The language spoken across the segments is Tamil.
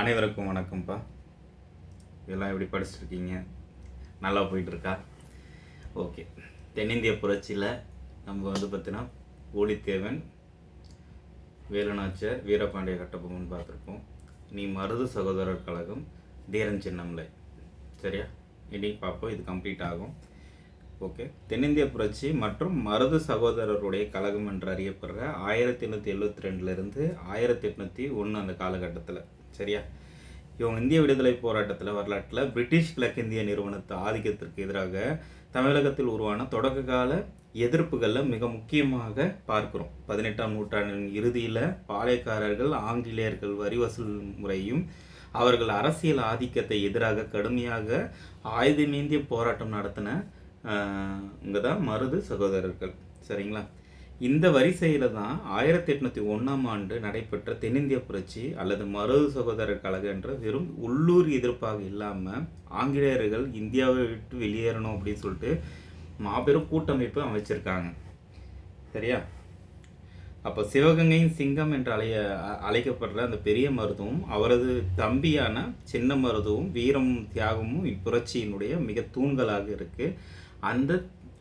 அனைவருக்கும் வணக்கம்ப்பா. இதெல்லாம் எப்படி படிச்சுட்ருக்கீங்க? நல்லா போயிட்டுருக்கா? ஓகே. தென்னிந்திய புரட்சியில் நம்ம பார்த்தீங்கன்னா பூலித்தேவன், வேலுநாச்சியார், வீரபாண்டிய கட்டபொம்மன் பார்த்துருப்போம். நீ மருது சகோதரர் கழகம், தீரன் சின்னமலை. சரியா? இன்னைக்கு பார்ப்போம். இது கம்ப்ளீட் ஆகும். ஓகே. தென்னிந்திய புரட்சி மற்றும் மருது சகோதரருடைய கழகம் என்று அறியப்படுற 1872 1801 அந்த காலகட்டத்தில். சரியா? இவங்க இந்திய விடுதலை போராட்டத்தில் வரலாற்றில் பிரிட்டிஷ் கிழக்கிந்திய நிறுவனத்து ஆதிக்கத்திற்கு எதிராக தமிழகத்தில் உருவான தொடக்க கால எதிர்ப்புகளில் மிக முக்கியமாக பார்க்குறோம். 18ஆம் நூற்றாண்டின் இறுதியில் பாளையக்காரர்கள் ஆங்கிலேயர்கள் வரி வசூல் முறையும் அவர்கள் அரசியல் ஆதிக்கத்தை எதிராக கடுமையாக ஆயுதமேந்திய போராட்டம் நடத்தின இங்கே தான் மருது சகோதரர்கள். சரிங்களா? இந்த வரிசையில் தான் 1801 நடைபெற்ற தென்னிந்திய புரட்சி அல்லது மருது சகோதரர் கழகம் என்ற வெறும் உள்ளூர் எதிர்ப்பாக இல்லாமல் ஆங்கிலேயர்கள் இந்தியாவை விட்டு வெளியேறணும் அப்படின்னு சொல்லிட்டு மாபெரும் கூட்டமைப்பு அமைச்சிருக்காங்க. சரியா? அப்போ சிவகங்கையின் சிங்கம் என்று அழைக்கப்படுற அந்த பெரிய மருதுவும் அவரது தம்பியான சின்ன மருதுவும் வீரமும் தியாகமும் இப்புரட்சியினுடைய மிக தூண்களாக இருக்குது.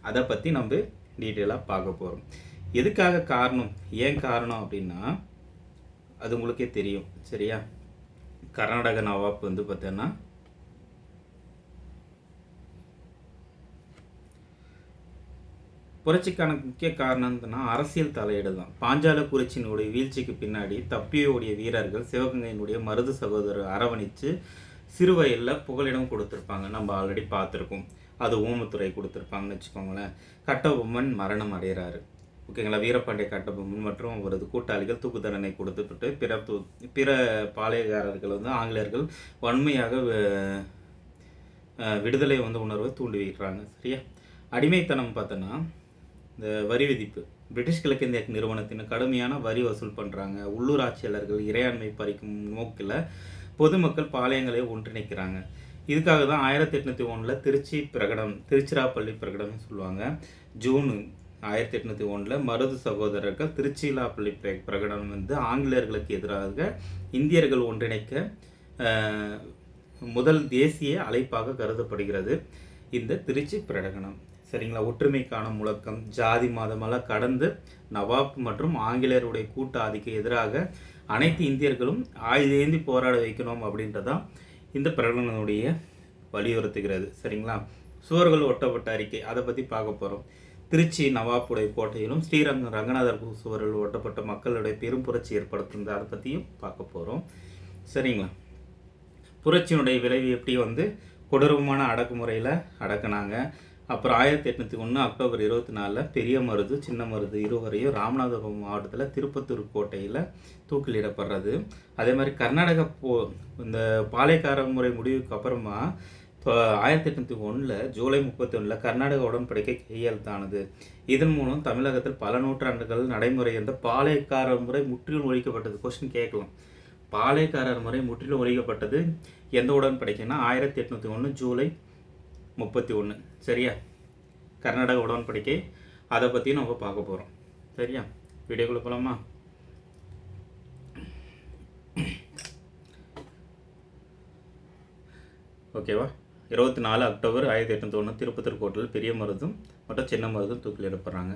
அதை பற்றி நம்ம டீட்டெயிலாக பார்க்க போகிறோம். எதுக்காக காரணம், ஏன் காரணம் அப்படின்னா அது உங்களுக்கே தெரியும். சரியா? கர்நாடக நவாப் பார்த்தீங்கன்னா புரட்சிக்கான முக்கிய காரணம்னா அரசியல் தலையீடு தான். பாஞ்சால குறிச்சியினுடைய வீழ்ச்சிக்கு பின்னாடி தப்பியோடைய வீரர்கள் சிவகங்கையினுடைய மருது சகோதரர் அரவணைச்சு சிறு வயலில் புகலிடம் கொடுத்துருப்பாங்க. நம்ம ஆல்ரெடி பார்த்துருக்கோம். அது ஊமத்துறை கொடுத்துருப்பாங்கன்னு வச்சுக்கோங்களேன். கட்டபொம்மன் மரணம் அடைகிறாரு. ஓகேங்களா? வீரபாண்டிய கட்டபொம்மன் மற்றும் அவரது கூட்டாளிகள் தூக்கு தண்டனை கொடுத்துட்டு பிற பாளையக்காரர்கள் ஆங்கிலேயர்கள் வன்மையாக விடுதலை உணர்வை தூண்டி வைக்கிறாங்க. சரியா? அடிமைத்தனம் பார்த்தோன்னா இந்த வரி விதிப்பு, பிரிட்டிஷ் கிழக்கிந்திய நிறுவனத்தின் கடுமையான வரி வசூல் பண்ணுறாங்க. உள்ளூர் ஆட்சியாளர்கள் இறையாண்மை பறிக்கும் நோக்கில் பொதுமக்கள் பாளையங்களை ஒன்றிணைக்கிறாங்க. இதுக்காக தான் 1801 திருச்சிராப்பள்ளி பிரகடனம் சொல்லுவாங்க. ஜூன் 1801 மருது சகோதரர்கள் திருச்சிராப்பள்ளி பிரகடனம் ஆங்கிலேயர்களுக்கு எதிராக இந்தியர்கள் ஒன்றிணைக்க முதல் தேசிய அழைப்பாக கருதப்படுகிறது இந்த திருச்சி பிரகடனம். சரிங்களா? ஒற்றுமைக்கான முழக்கம், ஜாதி மதமெல்லாம் கடந்து நவாப் மற்றும் ஆங்கிலேயருடைய கூட்டு ஆதிக்க எதிராக அனைத்து இந்தியர்களும் ஆயுதேந்தி போராட வைக்கணும் அப்படின்றதான் இந்த பிரகடனுடைய வலியுறுத்துகிறது. சரிங்களா? சுவர்கள் ஒட்டப்பட்ட அறிக்கை, அதை பற்றி பார்க்க போகிறோம். திருச்சி நவாப்புடைய கோட்டையிலும் ரங்கநாதர் சுவர்கள் ஒட்டப்பட்ட மக்களுடைய பெரும் புரட்சி ஏற்படுத்துறது, அதை பற்றியும் பார்க்க போகிறோம். சரிங்களா? புரட்சியினுடைய விளைவு எப்படி கொடூரமான அடக்குமுறையில் அடக்குனாங்க. அப்புறம் 1801 அக்டோபர் 24 பெரிய மருது சின்ன மருது இருவரையும் ராமநாதபுரம் மாவட்டத்தில் திருப்பத்தூர் கோட்டையில் தூக்கிலிடப்படுறது. அதே மாதிரி கர்நாடக இந்த பாளையக்கார முறை முடிவுக்கு அப்புறமா 1801 ஜூலை 31 கர்நாடக உடன்படிக்கை கையெழுத்தானது. இதன் மூலம் தமிழகத்தில் பல நூற்றாண்டுகள் நடைமுறை இருந்த பாளையக்கார முறை முற்றிலும் ஒழிக்கப்பட்டது. கொஸ்டின் கேட்கலாம். பாளையக்காரர் முறை முற்றிலும் ஒழிக்கப்பட்டது எந்த உடன்படிக்கைன்னா 1801 ஜூலை 31. சரியா? கர்நாடக உடன்படிக்கை, அதை பற்றியும் நம்ம பார்க்க போகிறோம். சரியா? வீடியோக்குள்ள போகலாமா? ஓகேவா? 24 அக்டோபர் 1801 திருப்பத்தூர் கோட்டையில் பெரிய மருதும் மற்றும் சின்ன மருதும் தூக்கிலிடப்படுறாங்க.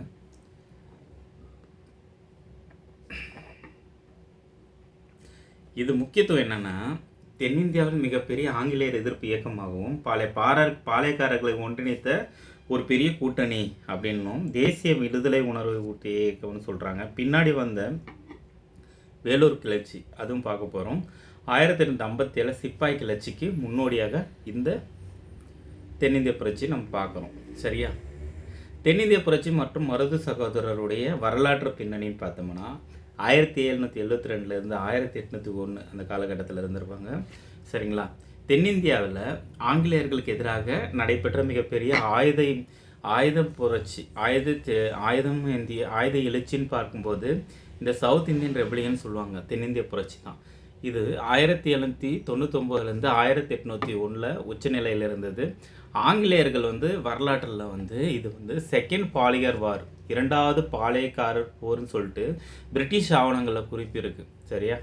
இது முக்கியத்துவம் என்னென்னா, தென்னிந்தியாவின் மிகப்பெரிய ஆங்கிலேயர் எதிர்ப்பு இயக்கமாகவும் பாளையக்காரர்களை ஒன்றிணைத்த ஒரு பெரிய கூட்டணி அப்படின்னும் தேசிய விடுதலை உணர்வை ஊட்டிய இயக்கம்னு சொல்கிறாங்க. பின்னாடி வந்த வேலூர் கிளர்ச்சி, அதுவும் பார்க்க போகிறோம். 1857 சிப்பாய் கிளர்ச்சிக்கு முன்னோடியாக இந்த தென்னிந்திய புரட்சி நம்ம பார்க்குறோம். சரியா? தென்னிந்திய புரட்சி மற்றும் மருது சகோதரருடைய வரலாற்று பின்னணின்னு பார்த்தோம்னா 1772 1801 அந்த காலகட்டத்தில் இருந்திருப்பாங்க. சரிங்களா? தென்னிந்தியாவில் ஆங்கிலேயர்களுக்கு எதிராக நடைபெற்ற மிகப்பெரிய ஆயுத புரட்சி, ஆயுத எழுச்சின்னு பார்க்கும்போது இந்த சவுத் இந்தியன் ரெபலியன் சொல்லுவாங்க. தென்னிந்திய புரட்சி தான் இது. 1799 1801 உச்சநிலையில் இருந்தது. ஆங்கிலேயர்கள் வரலாற்றில் இது செகண்ட் பாலியர் வார், இரண்டாவது பாளையக்காரர் போர்னு சொல்லிட்டு பிரிட்டிஷ் ஆவணங்களில் குறிப்பு இருக்குது. சரியா?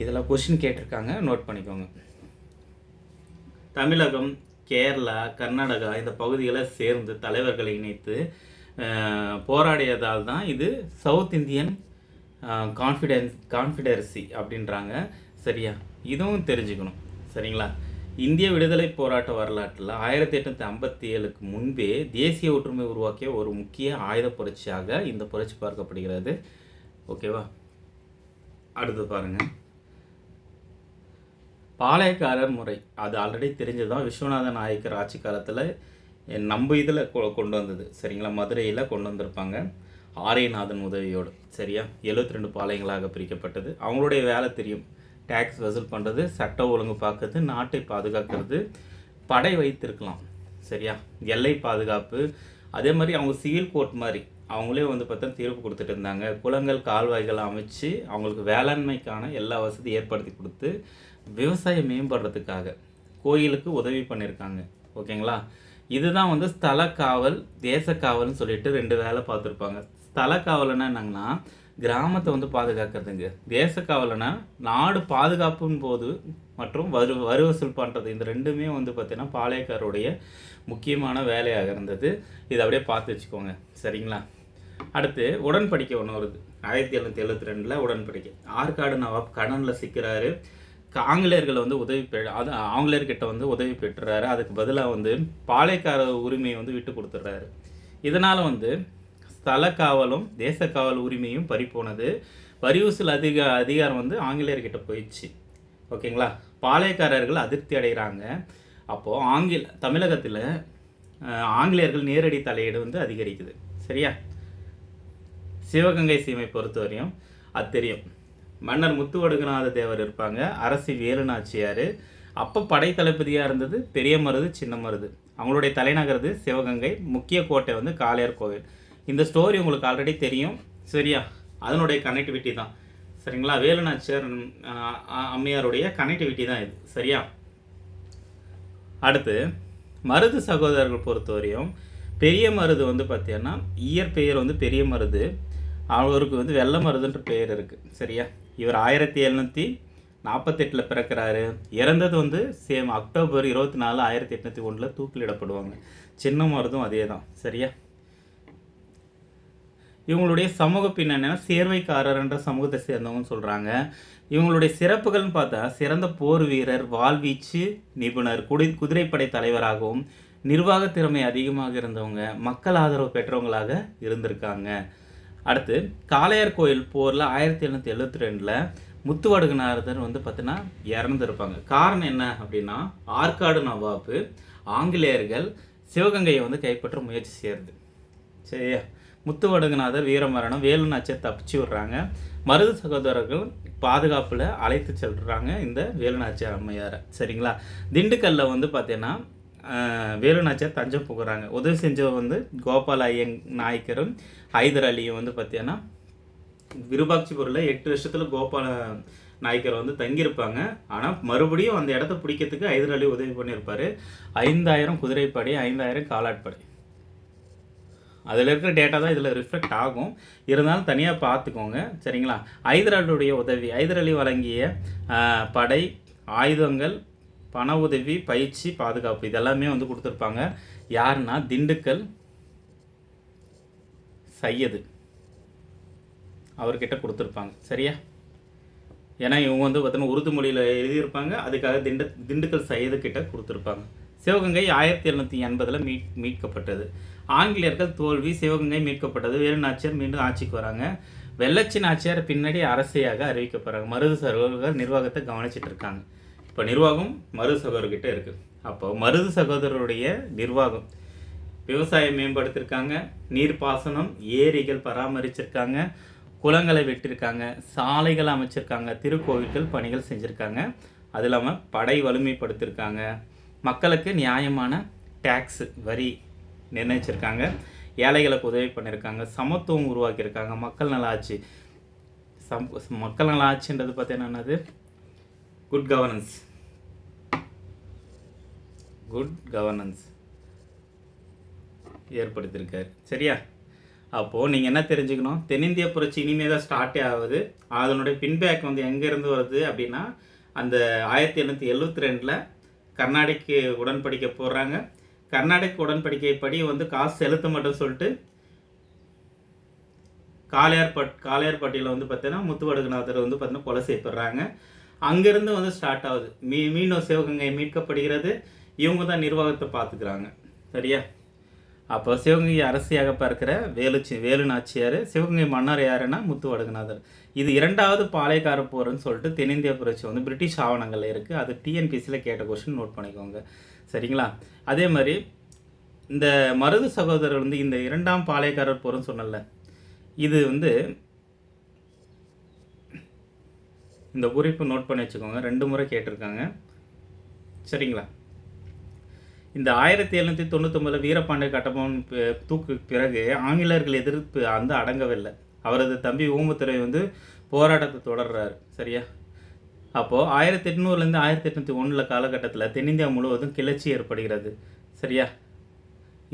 இதில் கொஷின் கேட்டிருக்காங்க, நோட் பண்ணிக்கோங்க. தமிழகம், கேரளா, கர்நாடகா இந்த பகுதிகளை சேர்ந்து தலைவர்களை இணைத்து போராடியதால் தான் இது சவுத் இந்தியன் கான்ஃபிடென்சி அப்படின்றாங்க. சரியா? இதுவும் தெரிஞ்சுக்கணும். சரிங்களா? இந்திய விடுதலை போராட்ட வரலாற்றில் 1857க்கு முன்பே தேசிய ஒற்றுமை உருவாக்கிய ஒரு முக்கிய ஆயுத புரட்சியாக இந்த புரட்சி பார்க்கப்படுகிறது. ஓகேவா? அடுத்து பாருங்கள், பாளையக்காரர் முறை. அது ஆல்ரெடி தெரிஞ்சதான். விஸ்வநாத நாயக்கர் ஆட்சி காலத்தில் நம்ம இதில் கொண்டு வந்தது. சரிங்களா? மதுரையில் கொண்டு வந்திருப்பாங்க ஆரியநாதன் உதவியோடு. சரியா? 72 பாளையங்களாக பிரிக்கப்பட்டது. அவங்களுடைய வேலை தெரியும், டேக்ஸ் வசூல் பண்ணுறது, சட்ட ஒழுங்கு பார்க்கறது, நாட்டை பாதுகாக்கிறது, படை வைத்திருக்கலாம். சரியா? எல்லை பாதுகாப்பு. அதே மாதிரி அவங்க சிவில் கோர்ட் மாதிரி அவங்களே வந்து பார்த்தா தீர்ப்பு கொடுத்துட்டு இருந்தாங்க. குளங்கள், கால்வாய்கள் அமைச்சு அவங்களுக்கு வேளாண்மைக்கான எல்லா வசதி ஏற்படுத்தி கொடுத்து விவசாயம் மேம்படுறதுக்காக கோயிலுக்கு உதவி பண்ணியிருக்காங்க. ஓகேங்களா? இதுதான் வந்து ஸ்தல காவல், தேச காவல்னு சொல்லிட்டு 2 வேலை பார்த்துருப்பாங்க. ஸ்தல காவல்னா என்னங்கன்னா கிராமத்தை வந்து பாதுகாக்கிறதுங்க. தேச காவல்னா நாடு பாதுகாப்புன்னு போது மற்றும் வரி வசூல் பண்ணுறது. இந்த 2மே வந்து பார்த்திங்கன்னா பாளையக்காரருடைய முக்கியமான வேலையாக இருந்தது. இதை அப்படியே பார்த்து வச்சுக்கோங்க. சரிங்களா? அடுத்து உடன்படிக்கை ஒன்று வருது 1772 உடன்படிக்கை. ஆற்காடு நவாப் கடனில் சிக்கிறாரு. ஆங்கிலேயர்களை வந்து அது ஆங்கிலேயர்கிட்ட வந்து உதவி பெற்றுறாரு. அதுக்கு பதிலாக வந்து பாளையக்கார உரிமையை வந்து விட்டு கொடுத்துட்றாரு. இதனால் வந்து ஸ்தல காவலும் தேச காவல் உரிமையும் பறிப்போனது. வரி வசூல் அதிகாரம் வந்து ஆங்கிலேயர்கிட்ட போயிடுச்சு. ஓகேங்களா? பாளையக்காரர்கள் அதிருப்தி அடைகிறாங்க. அப்போது தமிழகத்தில் ஆங்கிலேயர்கள் நேரடி தலையீடு வந்து அதிகரிக்குது. சரியா? சிவகங்கை சீமை பொறுத்தவரையும் அது தெரியும். மன்னர் முத்துவடுகநாத தேவர் இருப்பாங்க, அரசி வேலுநாச்சியார். அப்போ படைத்தளபதியாக இருந்தது பெரிய மருது, சின்ன மருது. அவங்களுடைய தலைநகரது சிவகங்கை. முக்கிய கோட்டை வந்து காளையார் கோவில். இந்த ஸ்டோரி உங்களுக்கு ஆல்ரெடி தெரியும். சரியா? அதனுடைய கனெக்டிவிட்டி தான். சரிங்களா? வேலுநாச்சியார் அம்மையாருடைய கனெக்டிவிட்டி தான் இது. சரியா? அடுத்து மருது சகோதரர்கள் பொறுத்தவரையும் பெரிய மருது வந்து பார்த்தீங்கன்னா இயற்பெயர் வந்து பெரிய மருது. அவருக்கு வந்து வெள்ளை மருதுன்ற பெயர் இருக்குது. சரியா? இவர் 1748 பிறக்கிறாரு. இறந்தது வந்து சேம் அக்டோபர் 24, 1801 தூக்கிலிடப்படுவாங்க. சின்ன மருதும் அதே தான். சரியா? இவங்களுடைய சமூக பின்னணினா சேர்வைக்காரர் என்ற சமூகத்தை சேர்ந்தவங்கன்னு சொல்கிறாங்க. இவங்களுடைய சிறப்புகள்னு பார்த்தா சிறந்த போர் வீரர், வாழ்வீச்சு நிபுணர், குதிரைப்படை தலைவராகவும் நிர்வாக திறமை அதிகமாக இருந்தவங்க, மக்கள் ஆதரவு பெற்றவங்களாக இருந்திருக்காங்க. அடுத்து காளையார் கோயில் போரில் 1772 முத்துவடுகநாதர் வந்து பார்த்தீங்கன்னா இறந்துருப்பாங்க. காரணம் என்ன அப்படின்னா ஆற்காடு நவாப்பு ஆங்கிலேயர்கள் சிவகங்கையை வந்து கைப்பற்ற முயற்சி செய்கிறது. சரியா? முத்துவடுகநாதர் வீரமரணம். வேலுநாச்சியார் தப்பிச்சு விடுறாங்க. மருது சகோதரர்கள் பாதுகாப்பில் அழைத்து செல்றாங்க இந்த வேலுநாச்சியார் அம்மையாரை. சரிங்களா? திண்டுக்கல்லில் வந்து பார்த்தீங்கன்னா வேலுநாச்சியார் தஞ்சம் புகுறாங்க. உதவி செஞ்சவர் வந்து கோபால நாயக்கரும் ஹைதர் அலியும் வந்து பார்த்தீங்கன்னா விருபாட்சிபுரில் 8 வருஷத்தில் கோபால நாயக்கர் வந்து தங்கியிருப்பாங்க. ஆனால் மறுபடியும் அந்த இடத்த பிடிக்கிறதுக்கு ஹைதர் அலி உதவி பண்ணியிருப்பார். 5000 குதிரைப்படை, 5000 காலாட்படை. அதில் இருக்கிற டேட்டா தான் இதில் ரிஃப்ளெக்ட் ஆகும். இருந்தாலும் தனியாக பார்த்துக்கோங்க. சரிங்களா? ஹைதர் அலியுடைய உதவி, ஹைதர் அலி வழங்கிய படை, ஆயுதங்கள், பண உதவி, பயிற்சி, பாதுகாப்பு இதெல்லாமே வந்து கொடுத்துருப்பாங்க. யாருன்னா திண்டுக்கல் சையது அவர்கிட்ட கொடுத்துருப்பாங்க. சரியா? ஏன்னா இவங்க வந்து பார்த்தீங்கன்னா உருது மொழியில் எழுதியிருப்பாங்க. அதுக்காக திண்டுக்கல் சையது கிட்ட கொடுத்துருப்பாங்க. சிவகங்கை 1780 மீட்கப்பட்டது. ஆங்கிலேயர்கள் தோல்வி, சிவகங்கை மீட்கப்பட்டது. வேலுநாச்சியார் மீண்டும் ஆட்சிக்கு வராங்க. வெள்ளச்சி நாச்சியார் பின்னாடி அரசியாக அறிவிக்கப்படுறாங்க. மருது சகோதரர்கள் நிர்வாகத்தை கவனிச்சிட்டு இருக்காங்க. இப்போ நிர்வாகம் மருது சகோதரர்கிட்ட இருக்குது. அப்போ மருது சகோதரருடைய நிர்வாகம் விவசாயம் மேம்படுத்தியிருக்காங்க, நீர்ப்பாசனம், ஏரிகள் பராமரிச்சிருக்காங்க, குளங்களை வெட்டியிருக்காங்க, சாலைகள் அமைச்சிருக்காங்க, திருக்கோவில்கள் பணிகள் செஞ்சுருக்காங்க. அது இல்லாமல் படை வலிமைப்படுத்தியிருக்காங்க, மக்களுக்கு நியாயமான டேக்ஸ் வரி நிர்ணயிச்சிருக்காங்க, ஏழைகளுக்கு உதவி பண்ணியிருக்காங்க, சமத்துவம் உருவாக்கியிருக்காங்க, மக்கள் நல ஆட்சி. மக்கள் நல ஆட்சின்றது பார்த்தீங்கன்னா என்னது? குட் கவர்னன்ஸ் ஏற்படுத்தியிருக்காரு. சரியா? அப்போது நீங்கள் என்ன தெரிஞ்சுக்கணும், தென்னிந்திய புரட்சி இனிமேல் தான் ஸ்டார்ட்டே ஆகுது. அதனுடைய பின்பேக் வந்து எங்கேருந்து வருது அப்படின்னா, அந்த 1772 கர்நாடிக் உடன்படிக்கை போடுறாங்க. கர்நாடக உடன்படிக்கைப்படி வந்து காசு செலுத்த மட்டும் சொல்லிட்டு காளையார்பட்டியில் வந்து பார்த்தீங்கன்னா முத்துவடுகநாதர் வந்து பார்த்தீங்கன்னா கொலை செய்யப்படுறாங்க. அங்கேருந்து வந்து ஸ்டார்ட் ஆகுது. மீண்டும் சிவகங்கை மீட்கப்படுகிறது. இவங்க தான் நிர்வாகத்தை பார்த்துக்கிறாங்க. சரியா? அப்போ சிவகங்கை அரசியாக பார்க்கிற வேலு நாச்சியார், சிவகங்கை மன்னர் யாருன்னா முத்துவடுகநாதர். இது 2வது பாளையக்கார போர்னு சொல்லிட்டு தென்னிந்திய புரட்சி வந்து பிரிட்டிஷ் ஆவணங்களில் இருக்குது. அது டிஎன்பிசியில் கேட்ட கொஸ்டின் நோட் பண்ணிக்கோங்க. சரிங்களா? அதே மாதிரி இந்த மருது சகோதரர் வந்து இந்த 2ஆம் பாளையக்காரர் போர்னு சொன்னல, இது வந்து இந்த குறிப்பு நோட் பண்ணி வச்சுக்கோங்க. 2 முறை கேட்டிருக்காங்க. சரிங்களா? இந்த 1799 வீரபாண்டிய கட்டபொம்மன் தூக்கு பிறகு ஆங்கிலேயர்கள் எதிர்ப்பு வந்து அடங்கவில்லை. அவரது தம்பி ஊமத்துரை வந்து போராட்டத்தை தொடர்றாரு. சரியா? அப்போது 1800லேருந்து 1801 காலகட்டத்தில் தென்னிந்தியா முழுவதும் கிளர்ச்சி ஏற்படுகிறது. சரியா?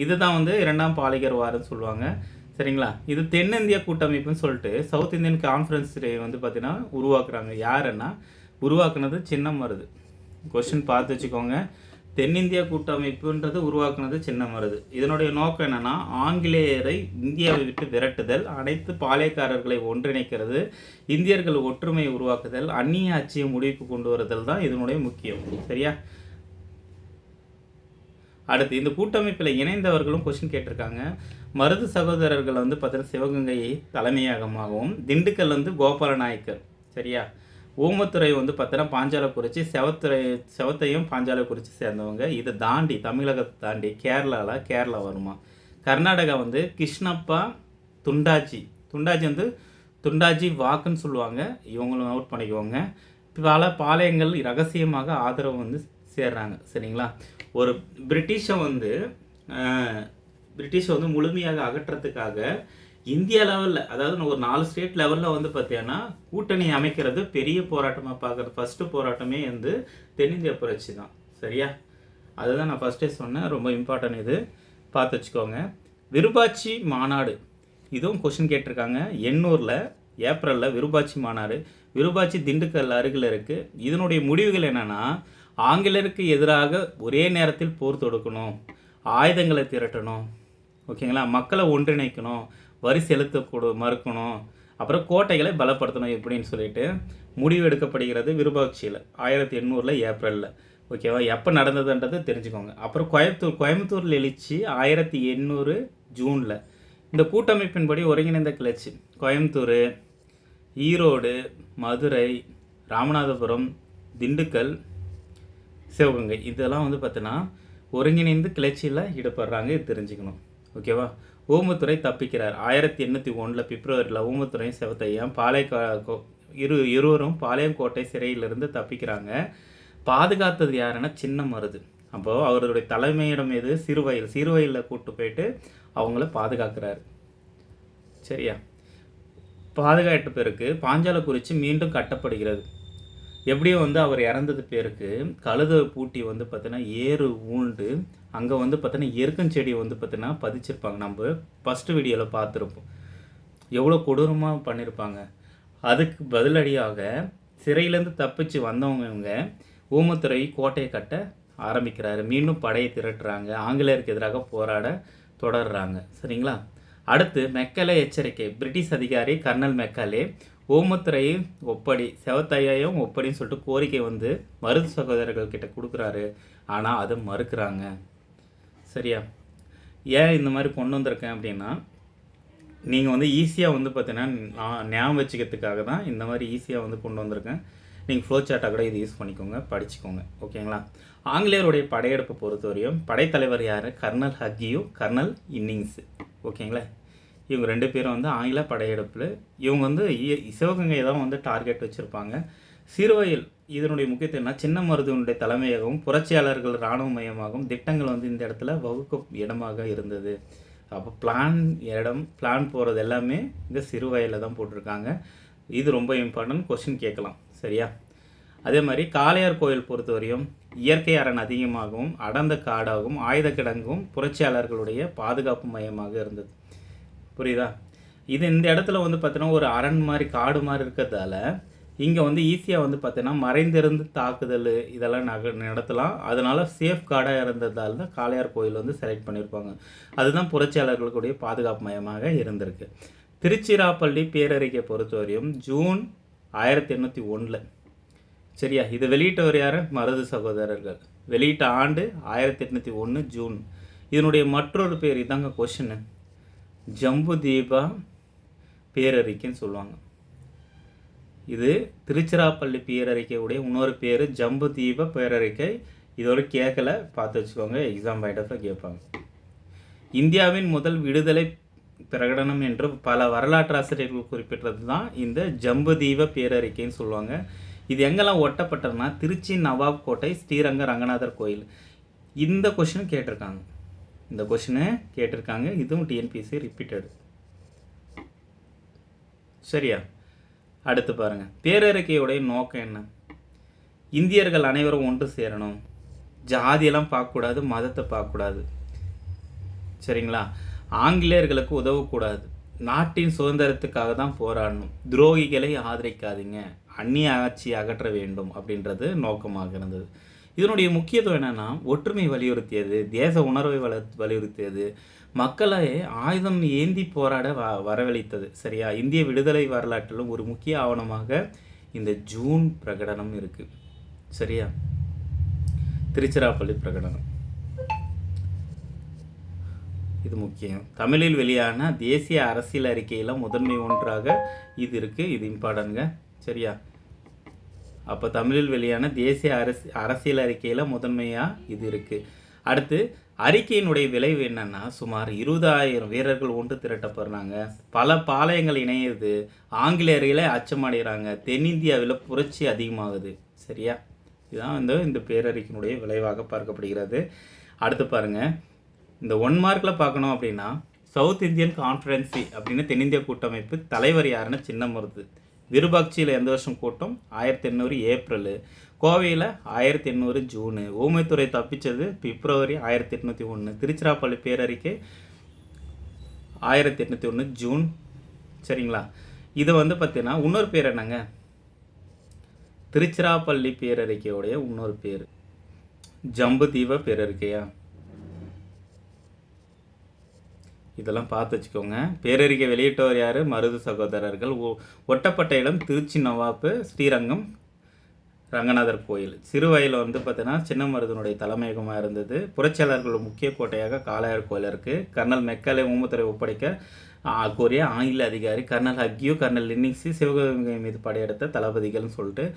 இதுதான் வந்து 2ஆம் பாளையக்கார் வார்னு சொல்லுவாங்க. சரிங்களா? இது தென்னிந்திய கூட்டமைப்புன்னு சொல்லிட்டு சவுத் இந்தியன் கான்ஃபரன்ஸ் வந்து பார்த்தீங்கன்னா உருவாக்குறாங்க. யாருன்னா உருவாக்குனது சின்னமருது. கொஸ்டின் பார்த்து வச்சுக்கோங்க. தென்னிந்திய கூட்டமைப்புன்றது உருவாக்குனது சின்னமருது. இதனுடைய நோக்கம் என்னென்னா, ஆங்கிலேயரை இந்தியாவை விட்டு விரட்டுதல், அனைத்து பாளையக்காரர்களை ஒன்றிணைக்கிறது, இந்தியர்கள் ஒற்றுமையை உருவாக்குதல், அந்நிய ஆட்சியை முடிவுக்கு கொண்டு வருதல் தான் இதனுடைய முக்கியம். சரியா? அடுத்து இந்த கூட்டமைப்பில் இணைந்தவர்களும் கொஸ்டின் கேட்டிருக்காங்க. மருது சகோதரர்கள் வந்து பார்த்தீங்கன்னா சிவகங்கை தலைமையகமாகவும், திண்டுக்கல் வந்து கோபால நாயக்கர். சரியா? ஊமத்துறை வந்து பார்த்தீங்கன்னா பாஞ்சாலக்குறிச்சி, செவத்தையும் பாஞ்சாலக்குறிச்சி சேர்ந்தவங்க. இதை தாண்டி தமிழகத்தை தாண்டி கேரளா வருமா. கர்நாடகா வந்து கிருஷ்ணப்பா துண்டாஜி வந்து துண்டாஜி வாக்குன்னு சொல்லுவாங்க. இவங்களும் நோட் பண்ணிக்குவாங்க. பல பாளையங்கள் ரகசியமாக ஆதரவு வந்து சேர்றாங்க. சரிங்களா? ஒரு பிரிட்டிஷை வந்து முழுமையாக அகற்றத்துக்காக இந்தியா லெவலில், அதாவது ஒரு 4 ஸ்டேட் லெவலில் வந்து பார்த்தீங்கன்னா கூட்டணி அமைக்கிறது பெரிய போராட்டமாக பார்க்குறது. ஃபஸ்ட்டு போராட்டமே வந்து தென்னிந்திய புரட்சி தான். சரியா? அதுதான் நான் ஃபஸ்ட்டே சொன்னேன். ரொம்ப இம்பார்ட்டன்ட், இது பார்த்து வச்சுக்கோங்க. விருப்பாட்சி மாநாடு, இதுவும் கொஸ்டின் கேட்டிருக்காங்க. எண்ணூரில் ஏப்ரலில் விருப்பாட்சி மாநாடு. விருப்பாட்சி திண்டுக்கல் அருகில் இருக்குது. இதனுடைய முடிவுகள் என்னென்னா, ஆங்கிலேயருக்கு எதிராக ஒரே நேரத்தில் போர் தொடுக்கணும், ஆயுதங்களை திரட்டணும், ஓகேங்களா, மக்களை ஒன்றிணைக்கணும், வரி மறுக்கணும், அப்புறம் கோட்டைகளை பலப்படுத்தணும் இப்படின்னு சொல்லிட்டு முடிவு எடுக்கப்படுகிறது விருப்பாட்சியில் 1800 ஏப்ரலில். ஓகேவா? எப்போ நடந்ததுன்றது தெரிஞ்சுக்கோங்க. அப்புறம் கோயம்புத்தூரில் எழுச்சி 1800 ஜூனில். இந்த கூட்டமைப்பின்படி ஒருங்கிணைந்த கிளர்ச்சி கோயம்புத்தூர், ஈரோடு, மதுரை, ராமநாதபுரம், திண்டுக்கல், சிவகங்கை, இதெல்லாம் வந்து பார்த்தீங்கன்னா ஒருங்கிணைந்து கிளர்ச்சியில் ஈடுபடுறாங்க. இது தெரிஞ்சுக்கணும். ஓகேவா? ஊமத்துரை தப்பிக்கிறார் 1801 பிப்ரவரியில். ஊமத்துரையும் செவத்தையும் இருவரும் பாளையங்கோட்டை சிறையிலிருந்து தப்பிக்கிறாங்க. பாதுகாத்தது யாருன்னா சின்னமருது. அப்போது அவருடைய தலைமையிடம் எது? சிறுவயலில் கூப்பிட்டு போயிட்டு அவங்கள பாதுகாக்கிறாரு. சரியா? பாதுகாத்த பிறகு பாஞ்சாலக்குறிச்சி மீண்டும் கட்டப்படுகிறது. எப்படியும் வந்து அவர் இறந்தது பேருக்கு கழுதை பூட்டி வந்து பார்த்தீங்கன்னா ஏறு ஊண்டு அங்கே வந்து பார்த்தீங்கன்னா எருக்கஞ்செடி வந்து பார்த்தீங்கன்னா பதிச்சிருப்பாங்க. நம்ம ஃபஸ்ட்டு வீடியோவில் பார்த்துருப்போம். எவ்வளோ கொடூரமாக பண்ணியிருப்பாங்க. அதுக்கு பதிலடியாக சிறையிலேருந்து தப்பிச்சு வந்தவங்க இவங்க ஊமத்துறை கோட்டையை கட்ட ஆரம்பிக்கிறாரு. மீண்டும் படையை திரட்டுறாங்க. ஆங்கிலேயருக்கு எதிராக போராட தொடர்றாங்க. சரிங்களா? அடுத்து மெக்கலே எச்சரிக்கை. பிரிட்டிஷ் அதிகாரி கர்னல் மெக்கலே ஊமத்துறையும் ஒப்படி, செவத்தையும் ஒப்படின்னு சொல்லிட்டு கோரிக்கை வந்து மருது சகோதரர்கள் கிட்ட கொடுக்குறாரு. ஆனால் அதை மறுக்கிறாங்க. சரியா? ஏன் இந்த மாதிரி கொண்டு வந்திருக்கேன் அப்படின்னா, நீங்கள் வந்து ஈஸியாக வந்து பார்த்தீங்கன்னா நான் ஞாபகம் வச்சுக்கிறதுக்காக தான் இந்த மாதிரி ஈஸியாக வந்து கொண்டு வந்திருக்கேன். நீங்கள் ஃப்ளோ சார்ட்டாக கூட இது யூஸ் பண்ணிக்கோங்க, படிச்சுக்கோங்க. ஓகேங்களா? ஆங்கிலேயருடைய படையெடுப்பை பொறுத்தவரையும் படைத்தலைவர் யார்? கர்னல் ஹக்கியும் கர்னல் இன்னிங்ஸு. ஓகேங்களா? இவங்க 2 பேரும் வந்து ஆங்கில படையெடுப்பில் இவங்க வந்து சிவகங்கையை தான் வந்து டார்கெட் வச்சுருப்பாங்க. சிறுவயல் இதனுடைய முக்கியத்துவம் என்ன? சின்னமருதுனுடைய தலைமையாகவும் புரட்சியாளர்கள் இராணுவ மையமாகவும் திட்டங்கள் வந்து இந்த இடத்துல வகுக்கும் இடமாக இருந்தது. அப்போ பிளான் போகிறது எல்லாமே இந்த சிறுவயலில் தான் போட்டிருக்காங்க. இது ரொம்ப இம்பார்ட்டன்ட், கொஸ்டின் கேட்கலாம். சரியா? அதே மாதிரி காளையார் கோயில் பொறுத்தவரையும் இயற்கை அரண் அதிகமாகவும் அடர்ந்த காடாகவும் ஆயுத கிடங்கும் புரட்சியாளர்களுடைய பாதுகாப்பு மையமாக இருந்தது. புரியுதா? இது இந்த இடத்துல வந்து பார்த்தீங்கன்னா ஒரு அரண் மாதிரி காடு மாதிரி இருக்கிறதால இங்கே வந்து ஈஸியாக வந்து பார்த்தீங்கன்னா மறைந்திருந்து தாக்குதல் இதெல்லாம் நடத்தலாம். அதனால சேஃப் கார்டாக இருந்ததால் தான் காளையார் கோயில் வந்து செலக்ட் பண்ணியிருப்பாங்க. அதுதான் புரட்சியாளர்களுடைய பாதுகாப்பு மையமாக இருந்திருக்கு. திருச்சிராப்பள்ளி பேரறிக்கை பொறுத்தவரையும் ஜூன் 1801. சரியா? இது வெளியிட்டவர் யார்? மருது சகோதரர்கள். வெளியிட்ட ஆண்டு 1801 ஜூன். இதனுடைய மற்றொரு பேர் இதாங்க கொஷின், ஜம்பு தீபா பேரறிக்கைன்னு சொல்லுவாங்க. இது திருச்சிராப்பள்ளி பேரறிக்கையுடைய இன்னொரு பேர் ஜம்பு தீப பேரறிக்கை. இதோட கேட்கல, பார்த்து வச்சுக்கோங்க, எக்ஸாம் பாயிண்ட் கேட்பாங்க. இந்தியாவின் முதல் விடுதலை பிரகடனம் என்று பல வரலாற்று ஆசிரியர்கள் குறிப்பிட்டது தான் இந்த ஜம்பு தீப பேரறிக்கைன்னு சொல்லுவாங்க. இது எங்கெல்லாம் ஒட்டப்பட்டதுன்னா திருச்சி நவாப் கோட்டை, ஸ்ரீரங்க ரங்கநாதர் கோயில். இந்த கொஷின் கேட்டிருக்காங்க, இந்த கொஷினை கேட்டிருக்காங்க. இதுவும் டிஎன்பிஎஸ்சி ரிப்பீட்டடு. சரியா? அடுத்து பாருங்கள், பேரறிக்கையுடைய நோக்கம் என்ன? இந்தியர்கள் அனைவரும் ஒன்று சேரணும், ஜாதியெல்லாம் பார்க்கக்கூடாது, மதத்தை பார்க்கக்கூடாது. சரிங்களா? ஆங்கிலேயர்களுக்கு உதவக்கூடாது, நாட்டின் சுதந்திரத்துக்காக தான் போராடணும், துரோகிகளை ஆதரிக்காதீங்க, அந்நிய ஆட்சியை அகற்ற வேண்டும் அப்படின்றது நோக்கமாக இருந்தது. இதனுடைய முக்கியத்துவம் என்னென்னா ஒற்றுமை வலியுறுத்தியது, தேச உணர்வை வலியுறுத்தியது, மக்களை ஆயுதம் ஏந்தி போராட வரவழைத்தது. சரியா? இந்திய விடுதலை வரலாற்றிலும் ஒரு முக்கிய ஆவணமாக இந்த ஜூன் பிரகடனம் இருக்குது. சரியா? திருச்சிராப்பள்ளி பிரகடனம் இது முக்கியம். தமிழில் வெளியான தேசிய அரசியல் அறிக்கையில் முதன்மை ஒன்றாக இது இருக்குது. இது இம்பார்ட்டன்ங்க. சரியா? அப்போ தமிழில் வெளியான தேசிய அரசியல் அறிக்கையில் முதன்மையாக இது இருக்குது. அடுத்து அறிக்கையினுடைய விளைவு என்னென்னா சுமார் 20,000 வீரர்கள் ஒன்று திரட்டப்படுறாங்க, பல பாளையங்கள் இணையுது, ஆங்கிலேயர்களே அச்சமடைகிறாங்க, தென்னிந்தியாவில் புரட்சி அதிகமாகுது. சரியா? இதுதான் இந்த பேரறிக்கையினுடைய விளைவாக பார்க்கப்படுகிறது. அடுத்து பாருங்கள், இந்த 1 மார்க்கில் பார்க்கணும் அப்படின்னா சவுத் இந்தியன் கான்ஃபரன்சி அப்படின்னு தென்னிந்திய கூட்டமைப்பு தலைவர் யாருன்னா சின்னமருது. விருபாட்சியில் எந்த வருஷம் கூட்டம்? 1800 ஏப்ரல். கோவையில் 1800 ஜூனு. ஊமைத்துறை தப்பிச்சது பிப்ரவரி 1801. திருச்சிராப்பள்ளி பேரறிக்கை 1801 ஜூன். சரிங்களா? இது வந்து பார்த்தீங்கன்னா இன்னொரு பேர் என்னங்க, திருச்சிராப்பள்ளி பேரறிக்கையோடைய இன்னொரு பேர் ஜம்பு தீப பேரறிக்கையா? இதெல்லாம் பார்த்து வச்சுக்கோங்க. பேரறிக்கை வெளியிட்டவர் யார்? மருது சகோதரர்கள். ஒட்டப்பட்ட இடம் திருச்சி நவாப்பு, ஸ்ரீரங்கம் ரங்கநாதர் கோயில். சிறுவயலில் வந்து பார்த்தீங்கன்னா சின்ன மருதனுடைய தலைமையகமாக இருந்தது. புரட்சியாளர்கள் முக்கிய கோட்டையாக காளையார் கோயில் இருக்குது. கர்னல் மெக்காலே ஊமத்துறை ஒப்படைக்க கோரிய ஆங்கில அதிகாரி கர்னல் ஹக்யூ, கர்னல் லின்னிங்ஸி சிவகங்கை மீது படையெடுத்த தளபதிகள்னு சொல்லிட்டு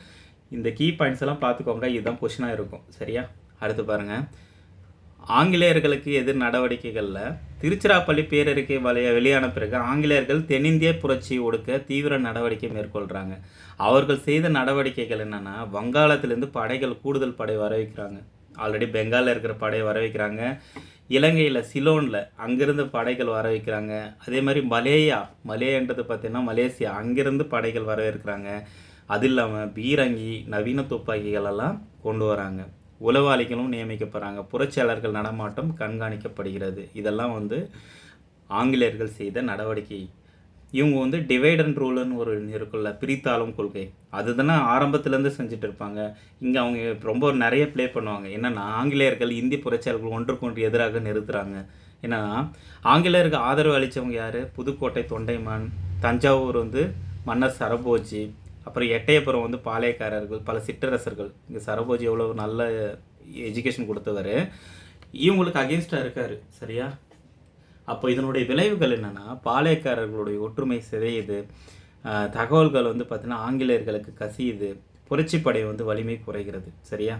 இந்த கீ பாயிண்ட்ஸ் எல்லாம் பார்த்துக்கோங்க. இதுதான் கொஷினாக இருக்கும். சரியா? அடுத்து பாருங்கள், ஆங்கிலேயர்களுக்கு எதிர் நடவடிக்கைகளில் திருச்சிராப்பள்ளி பேரறிக்கை வெளியான பிறகு ஆங்கிலேயர்கள் தென்னிந்திய புரட்சியை ஒடுக்க தீவிர நடவடிக்கை மேற்கொள்கிறாங்க. அவர்கள் செய்த நடவடிக்கைகள் என்னென்னா வங்காளத்திலேருந்து படைகள், கூடுதல் படை வர வைக்கிறாங்க. ஆல்ரெடி பெங்காலில் இருக்கிற படையை வர வைக்கிறாங்க. இலங்கையில் சிலோனில் அங்கேருந்து படைகள் வர வைக்கிறாங்க. அதே மாதிரி மலேயான்றது பார்த்திங்கன்னா மலேசியா, அங்கேருந்து படைகள் வரவேற்கிறாங்க. அது இல்லாமல் பீரங்கி, நவீன துப்பாக்கிகளெல்லாம் கொண்டு வராங்க. உளவாளிகளும் நியமிக்கப்படுறாங்க. புரட்சியாளர்கள் நடமாட்டம் கண்காணிக்கப்படுகிறது. இதெல்லாம் ஆங்கிலேயர்கள் செய்த நடவடிக்கை. இவங்க டிவைட் அண்ட் ரூல்னு ஒரு இருக்குல்ல, பிரித்தாளும் கொள்கை, அதுதானே ஆரம்பத்துலேருந்து செஞ்சுட்டு இருப்பாங்க. இங்கே அவங்க ரொம்ப நிறைய ப்ளே பண்ணுவாங்க. என்னென்னா ஆங்கிலேயர்கள் இந்திய புரட்சியாளர்கள் ஒன்றுக்கொன்று எதிராக நிறுத்துகிறாங்க. என்னென்னா ஆங்கிலேயருக்கு ஆதரவு அளித்தவங்க யார்? புதுக்கோட்டை தொண்டைமான், தஞ்சாவூர் மன்னர் சரபோஜி, அப்புறம் எட்டயபுரம் பாளையக்காரர்கள், பல சிற்றரசர்கள். இங்கே சரபோஜி எவ்வளோ நல்ல எஜுகேஷன் கொடுத்தவர், இவங்களுக்கு அகென்ஸ்டாக இருக்கார். சரியா? அப்போ இதனுடைய விளைவுகள் என்னென்னா பாளையக்காரர்களுடைய ஒற்றுமை சிதையுது, தகவல்கள் பார்த்திங்கன்னா ஆங்கிலேயர்களுக்கு கசியுது, புரட்சிப்படை வலிமை குறைகிறது. சரியா?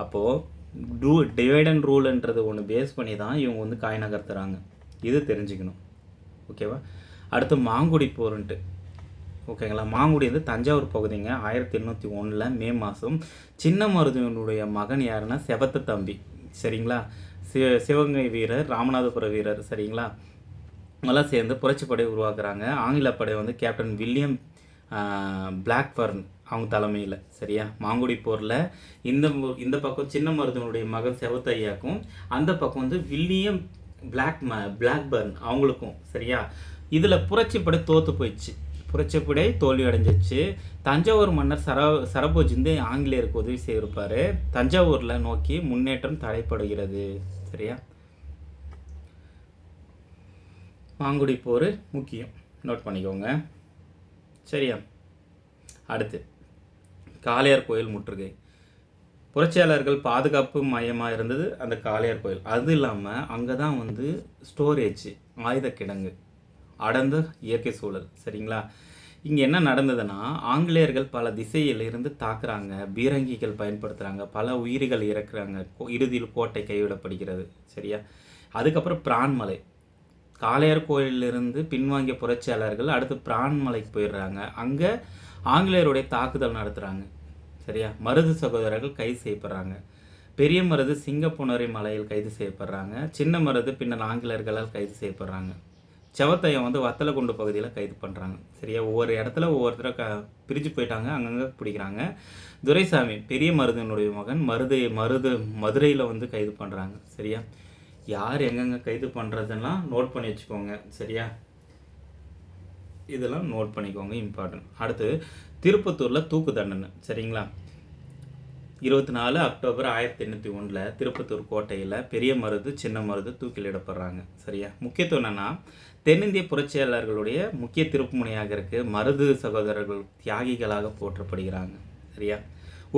அப்போது டிவைட் அண்ட் ரூல்ன்றது ஒன்று பேஸ் பண்ணி தான் இவங்க காய் நகர்த்துறாங்க. இது தெரிஞ்சுக்கணும். ஓகேவா? அடுத்து மாங்குடி போருன்ட்டு. ஓகேங்களா? மாங்குடி தஞ்சாவூர் பகுதிங்க. 1801 மே மாதம் சின்ன மருதுவனுடைய மகன் யாருன்னா செவத்த தம்பி. சரிங்களா? சிவகங்கை வீரர், ராமநாதபுர வீரர். சரிங்களா? எல்லாம் சேர்ந்து புரட்சிப்படை உருவாக்குறாங்க. ஆங்கில படை கேப்டன் வில்லியம் பிளாக்பர்ன் அவங்க தலைமையில். சரியா? மாங்குடி போரில் இந்த பக்கம் சின்ன மருதுவனுடைய மகன் செவத்தையாக்கும், அந்த பக்கம் வில்லியம் பிளாக்பர்ன் அவங்களுக்கும். சரியா? இதில் புரட்சிப்படை தோற்று போயிடுச்சு. புரட்சிப்படை தோல்வி அடைஞ்சிச்சு. தஞ்சாவூர் மன்னர் சரபோஜி வந்து ஆங்கிலேயருக்கு உதவி செய்திருப்பார். தஞ்சாவூரில் நோக்கி முன்னேற்றம் தடைப்படுகிறது. சரியா? மாங்குடி போர் முக்கியம், நோட் பண்ணிக்கோங்க. சரியா? அடுத்து காளையார் கோயில் முற்றுகை. புரட்சியாளர்கள் பாதுகாப்பு மையமாக இருந்தது அந்த காளையார் கோயில். அது இல்லாமல் அங்கே தான் வந்து ஸ்டோரேஜ், ஆயுத கிடங்கு, அடர்ந்த இயற்கை சூழல். சரிங்களா? இங்கே என்ன நடந்ததுன்னா, ஆங்கிலேயர்கள் பல திசையில் இருந்து தாக்குறாங்க, பீரங்கிகள் பயன்படுத்துகிறாங்க, பல உயிர்கள் இறக்குறாங்க. இறுதியில் கோட்டை கைவிடப்படுகிறது. சரியா? அதுக்கப்புறம் பிரான்மலை, காளையார் கோயிலிருந்து பின்வாங்கிய புரட்சியாளர்கள் அடுத்து பிரான்மலைக்கு போயிடுறாங்க. அங்கே ஆங்கிலேயருடைய தாக்குதல் நடத்துகிறாங்க. சரியா? மருது சகோதரர்கள் கைது செய்யப்படுறாங்க. பெரிய மருது சிங்கப்புணரி மலையில் கைது செய்யப்படுறாங்க. சின்ன மருது பின்னர் ஆங்கிலேயர்களால் கைது செய்யப்படுறாங்க. செவத்தையம் வந்து வத்தலகுண்டு பகுதியில் கைது பண்ணுறாங்க. சரியா? ஒவ்வொரு இடத்துல ஒவ்வொருத்தரை பிரிஞ்சு போயிட்டாங்க, அங்கங்கே பிடிக்கிறாங்க. துரைசாமி பெரிய மருதனுடைய மகன், மதுரையில் வந்து கைது பண்ணுறாங்க. சரியா? யார் எங்கெங்கே கைது பண்ணுறதுன்னா நோட் பண்ணி வச்சுக்கோங்க. சரியா? இதெல்லாம் நோட் பண்ணிக்கோங்க, இம்பார்ட்டன்ட். அடுத்து திருப்பத்தூரில் தூக்கு தண்டனை. சரிங்களா? 24 அக்டோபர் 1801 திருப்பத்தூர் கோட்டையில் பெரிய மருது சின்ன மருது தூக்கிலிடப்படுறாங்க. சரியா? முக்கியத்துவம் என்னென்னா, தென்னிந்திய புரட்சியாளர்களுடைய முக்கிய திருப்புமுனையாக இருக்குது. மருது சகோதரர்கள் தியாகிகளாக போற்றப்படுகிறாங்க. சரியா?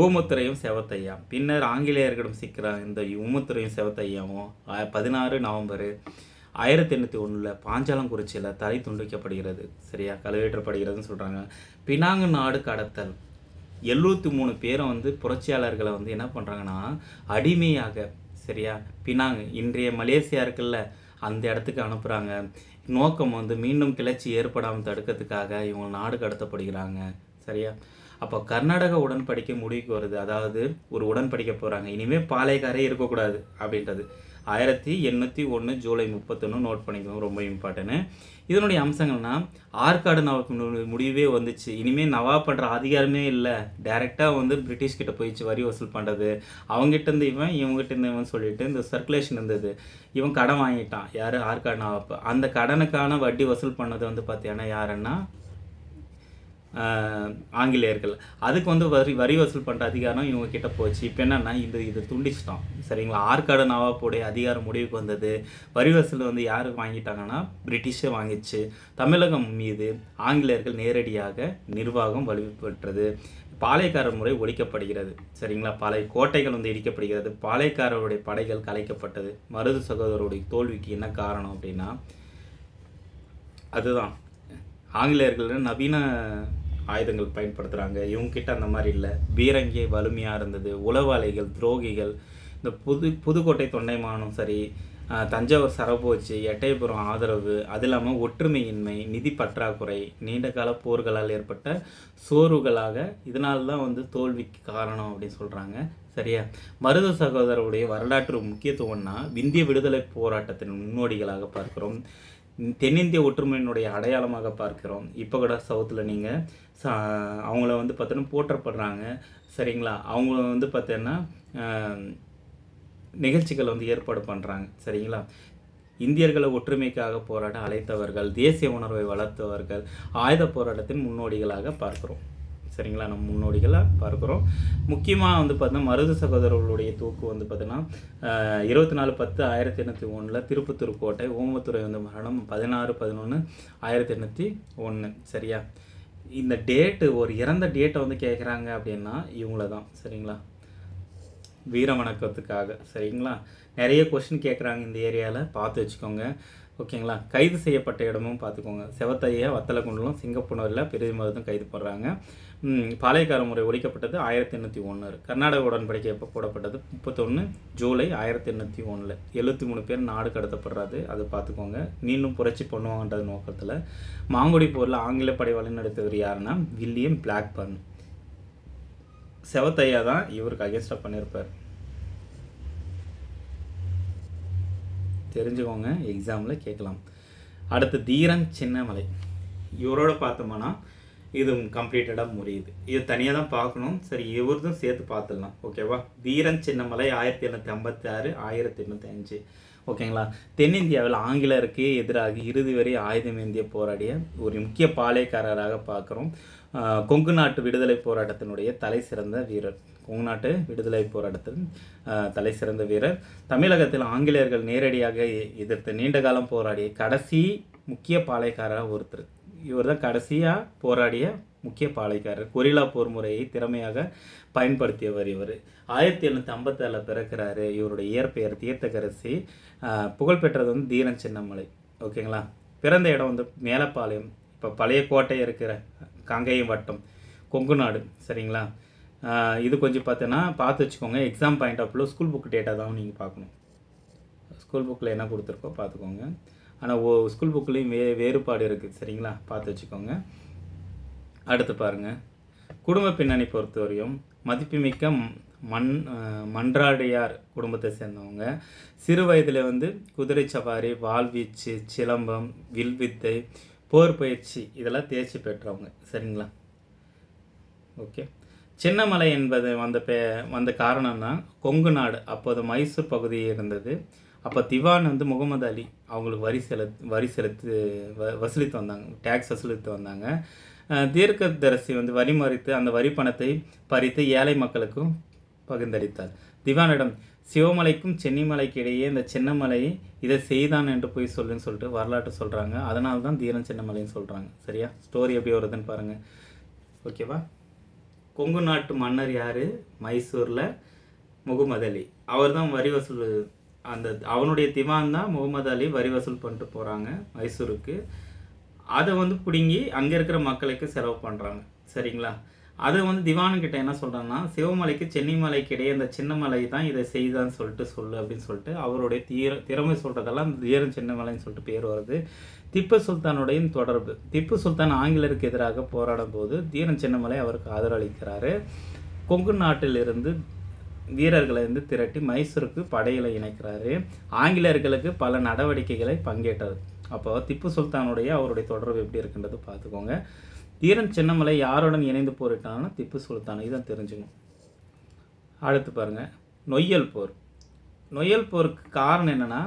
ஊமுத்துறையும் செவத்தையா பின்னர் ஆங்கிலேயர்களிடம் சிக்கிற இந்த ஊமுத்துறையும் செவத்தையாவும் 16 நவம்பர் 1801 பாஞ்சாலங்குறிச்சியில் தலை துண்டிக்கப்படுகிறது. சரியா? கழுவேற்றப்படுகிறதுன்னு சொல்கிறாங்க. பினாங்கு நாடு கடத்தல். 73 பேரை வந்து புரட்சியாளர்களை வந்து என்ன பண்ணுறாங்கன்னா அடிமையாக, சரியா, பினாங் இன்றைய மலேசியா இருக்குல்ல அந்த இடத்துக்கு அனுப்புகிறாங்க. நோக்கம் வந்து மீண்டும் கிளர்ச்சி ஏற்படாமல் தடுக்கிறதுக்காக இவங்க நாடு கடத்தப்படுகிறாங்க. சரியா? அப்போ கர்நாடக உடன்படிக்கை முடிவுக்கு வருது. அதாவது ஒரு உடன்படிக்கை போகிறாங்க, இனிமேல் பாளையக்காரே இருக்கக்கூடாது அப்படின்றது. 1801 ஜூலை 31 நோட் பண்ணிக்கோங்க, ரொம்ப இம்பார்ட்டன்ட்டு. இதனுடைய அம்சங்கள்னா, ஆற்காடு நவாப் முடிவே வந்துச்சு. இனிமேல் நவாப் பண்ணுற அதிகாரமே இல்லை, டைரெக்டாக வந்து பிரிட்டிஷ்கிட்ட போயிடுச்சு வரி வசூல் பண்ணுறது. அவங்ககிட்டேருந்து இவன், இவங்ககிட்டேருந்து இவன் சொல்லிட்டு இந்த சர்க்குலேஷன் இருந்தது. இவன் கடன் வாங்கிட்டான், யார்? ஆற்காடு நவாப். அந்த கடனுக்கான வட்டி வசூல் பண்ணது வந்து பார்த்தீங்கன்னா யாருன்னா ஆங்கிலேயர்கள். அதுக்கு வந்து வரி வசூல் பண்ணுற அதிகாரம் இவங்க கிட்ட போச்சு. இப்போ என்னென்னா இது துண்டிச்சிட்டான். சரிங்களா? ஆற்காடு நவாப்புடைய அதிகாரம் முடிவுக்கு வந்தது. வரி வசூல் வந்து யார் வாங்கிட்டாங்கன்னா பிரிட்டிஷே வாங்கிச்சு. தமிழகம் மீது ஆங்கிலேயர்கள் நேரடியாக நிர்வாகம் வலுப்பெற்றது. பாளையக்காரர் முறை ஒழிக்கப்படுகிறது. சரிங்களா? பல கோட்டைகள் வந்து இடிக்கப்படுகிறது. பாளையக்காரருடைய படைகள் கலைக்கப்பட்டது. மருது சகோதரருடைய தோல்விக்கு என்ன காரணம் அப்படின்னா, அதுதான் ஆங்கிலேயர்கள் நவீன ஆயுதங்கள் பயன்படுத்துகிறாங்க, இவங்ககிட்ட அந்த மாதிரி இல்லை. பீரங்கி வலிமையாக இருந்தது. உளவாளிகள், துரோகிகள், இந்த புதுக்கோட்டை தொண்டைமானும் சரி, தஞ்சாவூர் சரபோஜி, எட்டயபுரம் ஆதரவு, அது இல்லாமல் ஒற்றுமையின்மை, நிதி பற்றாக்குறை, நீண்டகால போர்களால் ஏற்பட்ட சோர்வுகளாக இதனால தான் வந்து தோல்விக்கு காரணம் அப்படின்னு சொல்கிறாங்க. சரியா? மருது சகோதரருடைய வரலாற்று முக்கியத்துவம்னா இந்திய விடுதலை போராட்டத்தின் முன்னோடிகளாக பார்க்கிறோம். தென்னிந்திய ஒற்றுமையினுடைய அடையாளமாக பார்க்கிறோம். இப்போ கூட சவுத்தில் நீங்கள் அவங்கள வந்து பார்த்தோன்னா போற்றப்படுறாங்க. சரிங்களா? அவங்கள வந்து பார்த்தீங்கன்னா நிகழ்ச்சிகள் வந்து ஏற்பாடு பண்ணுறாங்க. சரிங்களா? இந்தியர்களை ஒற்றுமைக்காக போராட அழைத்தவர்கள், தேசிய உணர்வை வளர்த்தவர்கள், ஆயுத போராட்டத்தின் முன்னோடிகளாக பார்க்குறோம். சரிங்களா? நம்ம முன்னோடிகளாக பார்க்குறோம். முக்கியமாக வந்து பார்த்தீங்கன்னா மருது சகோதரர்களுடைய தூக்கு வந்து பார்த்தீங்கன்னா 24/10/1801 திருப்பத்தூர் கோட்டை. ஊமத்துறை வந்து மரணம் 16/11/1801. சரியா? இந்த டேட்டு, ஒரு இறந்த டேட்டை வந்து கேட்குறாங்க அப்படின்னா இவங்கள தான். சரிங்களா? வீர வணக்கத்துக்காக. சரிங்களா? நிறைய கொஸ்டின் கேட்குறாங்க இந்த ஏரியாவில், பார்த்து வச்சுக்கோங்க. ஓகேங்களா? கைது செய்யப்பட்ட இடமும் பார்த்துக்கோங்க. செவத்தையா, வத்தலகுண்டலும், சிங்கப்புணரில் பெரிய மருதும் கைது பண்ணுறாங்க. பாளையக்கார முறை ஒழிக்கப்பட்டது 1801. கர்நாடக உடன்படிக்கை எப்போ போடப்பட்டது? 31 ஜூலை 1801. 73 பேர் நாடு கடத்தப்படுறாது, அதை பார்த்துக்கோங்க. மீண்டும் புரட்சி பண்ணுவாங்கன்றது நோக்கத்தில். மாங்குடி போரில் ஆங்கில படை வழிநடத்தவர் யாருன்னா வில்லியம் பிளாக்பர்ன். செவத்தையா தான் இவருக்கு அகேன்ஸ்டாக பண்ணியிருப்பார். தெரிஞ்சுக்கோங்க, எக்ஸாமில் கேட்கலாம். அடுத்து தீரன் சின்னமலை. இவரோட பார்த்தோம்னா இது கம்ப்ளீட்டடாக முடியுது. இது தனியாக தான் பார்க்கணும். சரி, இவர்தும் சேர்த்து பார்த்துடலாம். ஓகேவா? தீரன் சின்னமலை 1756 1805. ஓகேங்களா. தென்னிந்தியாவில் ஆங்கிலேயருக்கு எதிராக இறுதி வரை ஆயுதம் ஏந்திய போராடிய ஒரு முக்கிய பாளையக்காரராக பார்க்குறோம். கொங்கு நாட்டு விடுதலை போராட்டத்தினுடைய தலை சிறந்த வீரர். கொங்கு நாட்டு விடுதலை போராட்டத்தின் தலை சிறந்த வீரர். தமிழகத்தில் ஆங்கிலேயர்கள் நேரடியாக எதிர்த்து நீண்ட காலம் போராடிய கடைசி முக்கிய பாளையக்காரராக ஒருத்தர். இவர் தான் கடைசியாக போராடிய முக்கிய பாளையக்காரர். கொரில்லா போர் முறையை திறமையாக பயன்படுத்தியவர் இவர். 1757 பிறக்கிறாரு. இவருடைய இயற்பெயர் தீர்த்தகரசி. புகழ்பெற்றது வந்து தீரன் சின்னமலை. ஓகேங்களா. பிறந்த இடம் வந்து மேலப்பாளையம், இப்போ பழைய கோட்டை இருக்கிற காங்கேயம் வட்டம், கொங்கு நாடு. சரிங்களா. இது கொஞ்சம் பார்த்தீங்கன்னா பார்த்து வச்சுக்கோங்க. Exam point of view school book data தான் நீங்கள் பார்க்கணும். ஸ்கூல் புக்கில் என்ன கொடுத்துருக்கோ பார்த்துக்கோங்க. ஆனால் ஸ்கூல் புக்லேயும் வேறுபாடு இருக்குது. சரிங்களா, பார்த்து வச்சுக்கோங்க. அடுத்து பாருங்கள், குடும்ப பின்னணி பொறுத்தவரையும் மதிப்புமிக்க மன்றாடியார் குடும்பத்தை சேர்ந்தவங்க. சிறு வயதில் வந்து குதிரை சவாரி, வாள்வீச்சு, சிலம்பம், வில்வித்தை, போர் பயிற்சி இதெல்லாம் தேர்ச்சி பெற்றவங்க. சரிங்களா. ஓகே. சின்னமலை என்பது வந்த காரணம்னா கொங்கு நாடு அப்போது மைசூர் பகுதி இருந்தது. அப்போ திவான் வந்து முகமது அலி அவங்களுக்கு வசூலித்து வந்தாங்க, டேக்ஸ் வசூலித்து வந்தாங்க. தீர்க்கதரிசி வந்து வரி மறித்து அந்த வரி பணத்தை பறித்து ஏழை மக்களுக்கும் பகிர்ந்தளித்தார். திவானிடம் சிவமலைக்கும் சென்னிமலைக்கு இடையே இந்த சின்னமலை இதை செய்தான் என்று போய் சொல்லுன்னு சொல்லிட்டு வரலாற்று சொல்கிறாங்க. அதனால தான் தீரன் சின்னமலைன்னு சொல்கிறாங்க. சரியா, ஸ்டோரி எப்படி வருதுன்னு பாருங்கள். ஓகேவா. கொங்கு நாட்டு மன்னர் யார்? மைசூரில் முகமது அலி. அவர் தான் வரி வசூல், அவனுடைய திவான் தான் முகமது அலி வரி வசூல் பண்ணிட்டு போகிறாங்க மைசூருக்கு. அதை வந்து பிடுங்கி அங்கே இருக்கிற மக்களுக்கு செலவு பண்ணுறாங்க. சரிங்களா. அதை வந்து திவானுக்கிட்ட என்ன சொல்கிறாங்கன்னா, சிவமலைக்கு சென்னிமலைக்கு இடையே இந்த சின்னமலை தான் இதை செய்தான்னு சொல்லிட்டு சொல்லு அப்படின்னு சொல்லிட்டு அவருடைய திறமை சொல்கிறதெல்லாம் தீரன் சின்னமலைன்னு சொல்லிட்டு பேர் வருது. திப்பு சுல்தானுடைய தொடர்பு. திப்பு சுல்தான் ஆங்கிலேயருக்கு எதிராக போராடும் போது தீரன் சின்னமலை அவருக்கு ஆதரவளிக்கிறாரு. கொங்கு நாட்டிலிருந்து வீரர்களை வந்து திரட்டி மைசூருக்கு படைகளை இணைக்கிறாரு. ஆங்கிலேயர்களுக்கு பல நடவடிக்கைகளை பங்கேற்றார். அப்போ திப்பு சுல்தானுடைய அவருடைய தொடர்பு எப்படி இருக்குன்றது பார்த்துக்கோங்க. தீரன் சின்னமலை யாருடன் இணைந்து போரிட்டாங்கன்னா திப்பு சுல்தான். இதான் தெரிஞ்சுக்கணும். அடுத்து பாருங்கள், நொய்யல் போர். நொய்யல் போருக்கு காரணம் என்னென்னா,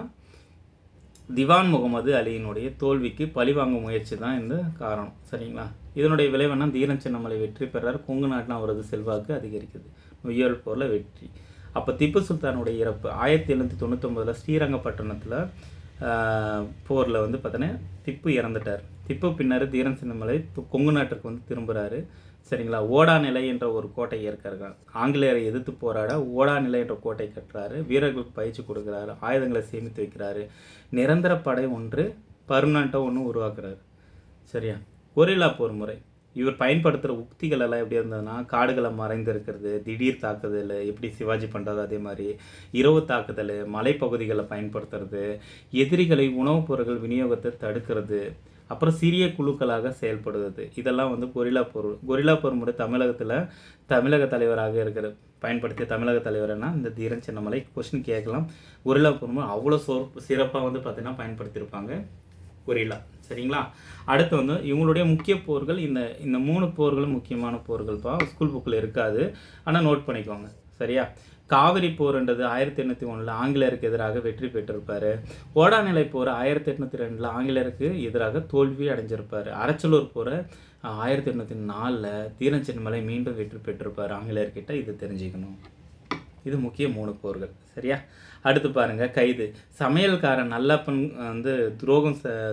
திவான் முகமது அலியினுடைய தோல்விக்கு பழிவாங்கும் முயற்சி தான் இந்த காரணம். சரிங்களா. இதனுடைய விளைவென்னா தீரன் சின்னமலை வெற்றி பெறார். கொங்கு நாட்டில் அவரது செல்வாக்கு அதிகரிக்குது. நொய்யல் போரில் வெற்றி. அப்போ திப்பு சுல்தானுடைய இறப்பு 1799 ஸ்ரீரங்கப்பட்டணத்தில் போரில் வந்து பார்த்தோன்னா திப்பு இறந்துட்டார். திப்பு பின்னர் தீரன் சின்னமலை கொங்கு நாட்டுக்கு வந்து திரும்புகிறாரு. சரிங்களா. ஓடா நிலை என்ற ஒரு கோட்டை ஏற்கிறாங்க. ஆங்கிலேயரை எதிர்த்து போராட ஓடா நிலை என்ற கோட்டை கட்டுறாரு. வீரர்களுக்கு பயிற்சி கொடுக்குறாரு. ஆயுதங்களை சேமித்து வைக்கிறாரு. நிரந்தர படை ஒன்று பர்மனண்ட்டாக ஒன்று உருவாக்குறாரு. சரியா. கொரில்லா போர் முறை. இவர் பயன்படுத்துகிற உக்திகள் எல்லாம் எப்படி இருந்ததுன்னா, காடுகளை மறைந்து இருக்கிறது, திடீர் தாக்குதல், எப்படி சிவாஜி பண்ணுறது அதே மாதிரி, இரவு தாக்குதல், மலைப்பகுதிகளை பயன்படுத்துறது, எதிரிகளை உணவுப் பொருட்கள் விநியோகத்தை தடுக்கிறது, அப்புறம் சிறிய குழுக்களாக செயல்படுவது. இதெல்லாம் வந்து கொரில்லா போர். கொரில்லா போர் முறை தமிழக தலைவராக பயன்படுத்திய தமிழக தலைவர்னா இந்த தீரன் சின்னமலை. கொஸ்டின் கேட்கலாம். கொரில்லா போர் முறை அவ்வளோ சிறப்பாக வந்து பார்த்திங்கன்னா பயன்படுத்தியிருப்பாங்க கொரில்லா. சரிங்களா. அடுத்து வந்து இவங்களுடைய முக்கிய போர்கள், இந்த 3 போர்களும் முக்கியமான போர்கள்ப்பா. ஸ்கூல் புக்கில் இருக்காது, ஆனால் நோட் பண்ணிக்கோங்க. சரியா. காவிரி போர்ன்றது 1801 ஆங்கிலேயருக்கு எதிராக வெற்றி பெற்றிருப்பார். ஓடாநிலை போர் 1802 ஆங்கிலேயருக்கு எதிராக தோல்வி அடைஞ்சிருப்பார். அரச்சலூர் போர் 1804 தீரன் சின்னமலை மீண்டும் வெற்றி பெற்றிருப்பார் ஆங்கிலேயர்கிட்ட. இது தெரிஞ்சுக்கணும். இது முக்கிய 3 போர்கள். சரியா. அடுத்து பாருங்கள், கைது. சமையல்காரன் நல்லப்பன் வந்து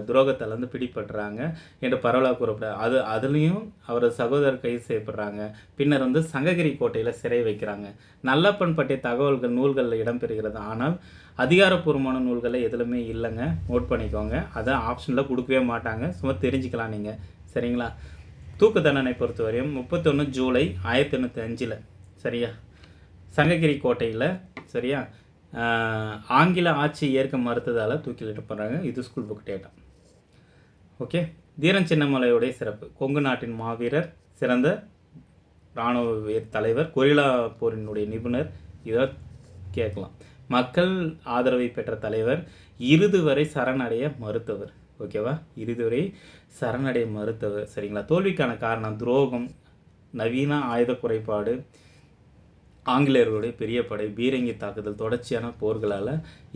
துரோகத்தால் வந்து பிடிபடுறாங்க என்று பரவலாக கூறப்படுற அதுலேயும் அவரது சகோதரர் கைது செய்யப்படுறாங்க. பின்னர் வந்து சங்ககிரி கோட்டையில் சிறை வைக்கிறாங்க. நல்லப்பன் பற்றிய தகவல்கள் நூல்களில் இடம்பெறுகிறது. ஆனால் அதிகாரப்பூர்வமான நூல்களில் எதுலையுமே இல்லைங்க. நோட் பண்ணிக்கோங்க. அதை ஆப்ஷனில் கொடுக்கவே மாட்டாங்க. சும்மா தெரிஞ்சுக்கலாம் நீங்கள். சரிங்களா. தூக்கு தண்டனை பொறுத்தவரையும் 31 ஜூலை 1805 சரியா, சங்ககிரி கோட்டையில். சரியா. ஆங்கில ஆட்சி ஏற்க மறுத்ததால் தூக்கிலிடப்படுறாங்க. இது ஸ்கூல் புக் டேட்டா. ஓகே. தீரன் சின்னமலையுடைய சிறப்பு. கொங்கு நாட்டின் மாவீரர், சிறந்த இராணுவ தலைவர், கொரில்லா போரினுடைய நிபுணர். இதை கேட்கலாம். மக்கள் ஆதரவை பெற்ற தலைவர், இறுதி வரை சரணடைய மறுத்தவர். ஓகேவா. இறுதி வரை சரணடைய மறுத்தவர். சரிங்களா. தோல்விக்கான காரணம் துரோகம், நவீன ஆயுத குறைபாடு, ஆங்கிலேயர்களுடைய பெரிய படை பீரங்கி தாக்குதல் தொடர்ச்சியான போர்களால்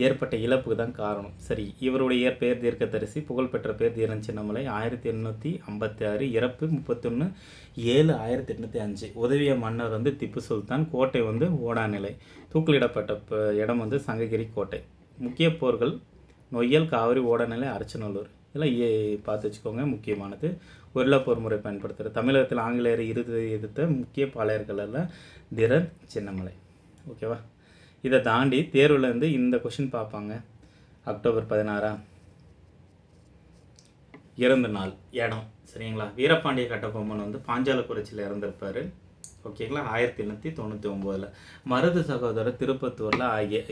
ஏற்பட்ட இழப்புக்கு தான் காரணம். சரி, இவருடைய பெயர் தீர்க்கதரிசி, புகழ்பெற்ற பேர் தீரன் சின்னமலை. 1856, இறப்பு 31/7/1805. உதவிய மன்னர் வந்து திப்பு சுல்தான். கோட்டை வந்து ஓடாநிலை. தூக்கிலிடப்பட்ட இடம் வந்து சங்ககிரி கோட்டை. முக்கிய போர்கள் நொய்யல், காவிரி, ஓடாநிலை, அரச்சநல்லூர். இதெல்லாம் பார்த்து வச்சுக்கோங்க. முக்கியமானது கொரில்லா போர் முறை பயன்படுத்துகிற தமிழகத்தில் ஆங்கிலேயரை எதிர்த்த முக்கிய பாளையர்களில் தீரன் சின்னமலை. ஓகேவா? இதை தாண்டி தேர்வுலேருந்து இந்த கொஷின் பார்ப்பாங்க. அக்டோபர் 16 இறந்த நாள், இடம். சரிங்களா? வீரபாண்டிய கட்டபொம்மன் வந்து பாஞ்சாலக்குறிச்சியில் இறந்திருப்பார். ஓகேங்களா? 1899. மருது சகோதரர் திருப்பத்தூரில்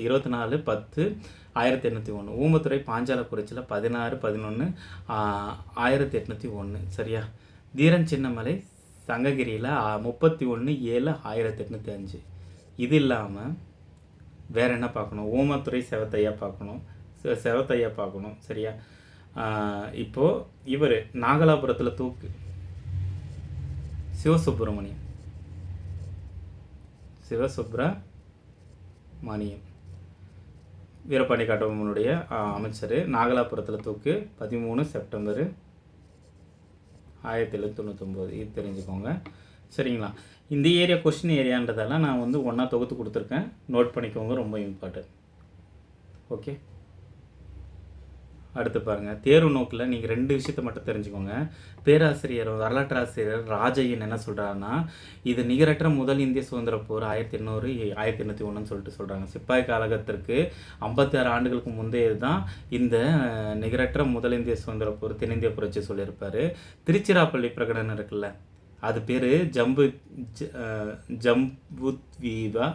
24/10/1801. ஊமத்துறை பாஞ்சாலக்குறிச்சியில் 16/11/1801. சரியா? தீரன் சின்னமலை சங்ககிரியில் 31/7/1805. இது இல்லாமல் வேறு என்ன பார்க்கணும்? ஊமத்துறை செவத்தையா பார்க்கணும். சரியா? இப்போது இவர் நாகலாபுரத்தில் தூக்கு சிவசுப்பிரமணியம் வீரபாண்டிய கட்டபொம்மனுடைய அமைச்சர். நாகலாபுரத்தில் தூக்கு 13 செப்டம்பர் 1799. இது தெரிஞ்சுக்கோங்க. சரிங்களா? இந்த ஏரியா கொஸ்டின் ஏரியான்றதெல்லாம் நான் வந்து ஒன்றா தொகுத்து கொடுத்துருக்கேன். நோட் பண்ணிக்கோங்க, ரொம்ப இம்பார்ட்டன்ட். ஓகே, அடுத்து பாருங்கள். தேர்வு நோக்கில் நீங்கள் 2 விஷயத்தை மட்டும் தெரிஞ்சுக்கோங்க. பேராசிரியர், வரலாற்று ஆசிரியர் ராஜையன் என்ன சொல்கிறாருன்னா, இது நிகரற்ற முதல் இந்திய சுதந்திர போர் 1800 1801 சொல்லிட்டு சொல்கிறாங்க. சிப்பாய் காலகத்திற்கு 56 ஆண்டுகளுக்கு முந்தையது தான் இந்த நிகரற்ற முதல் இந்திய சுதந்திர போர், தென்னிந்திய புரட்சி சொல்லியிருப்பார். திருச்சிராப்பள்ளி பிரகடனம் இருக்குல்ல, அது பேர் ஜம்புத்வீபா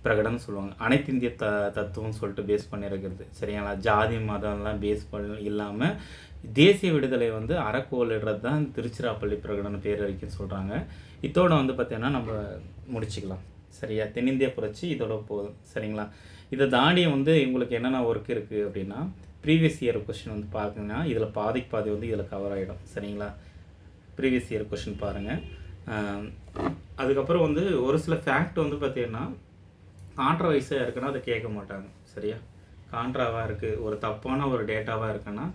பிரகடனம் சொல்லுவாங்க. அனைத்து இந்திய தத்துவம் சொல்லிட்டு பேஸ் பண்ணியிருக்கிறது. சரிங்களா? ஜாதி மதம்லாம் பேஸ் பண்ணி இல்லாமல் தேசிய விடுதலை வந்து அறக்கோலிடுறது தான் திருச்சிராப்பள்ளி பிரகடனம் பேர் வரைக்கும் சொல்கிறாங்க. இதோட வந்து பார்த்திங்கன்னா நம்ம முடிச்சுக்கலாம். சரியா? தென்னிந்திய புரட்சி இதோட போதும். சரிங்களா? இதை தாண்டி வந்து உங்களுக்கு என்னென்ன ஒர்க் இருக்குது அப்படின்னா, ப்ரீவியஸ் இயர் கொஷின் வந்து பார்த்தீங்கன்னா இதில் பாதி வந்து இதில் கவர் ஆகிடும். சரிங்களா? ப்ரீவியஸ் இயர் கொஷின் பாருங்கள். அதுக்கப்புறம் வந்து ஒரு சில ஃபேக்ட் வந்து பார்த்திங்கன்னா கான்ட்ரவைஸாக இருக்குன்னா அதை கேட்க மாட்டாங்க. சரியா? கான்ட்ராவாக இருக்குது, ஒரு தப்பான ஒரு டேட்டாவாக இருக்குன்னா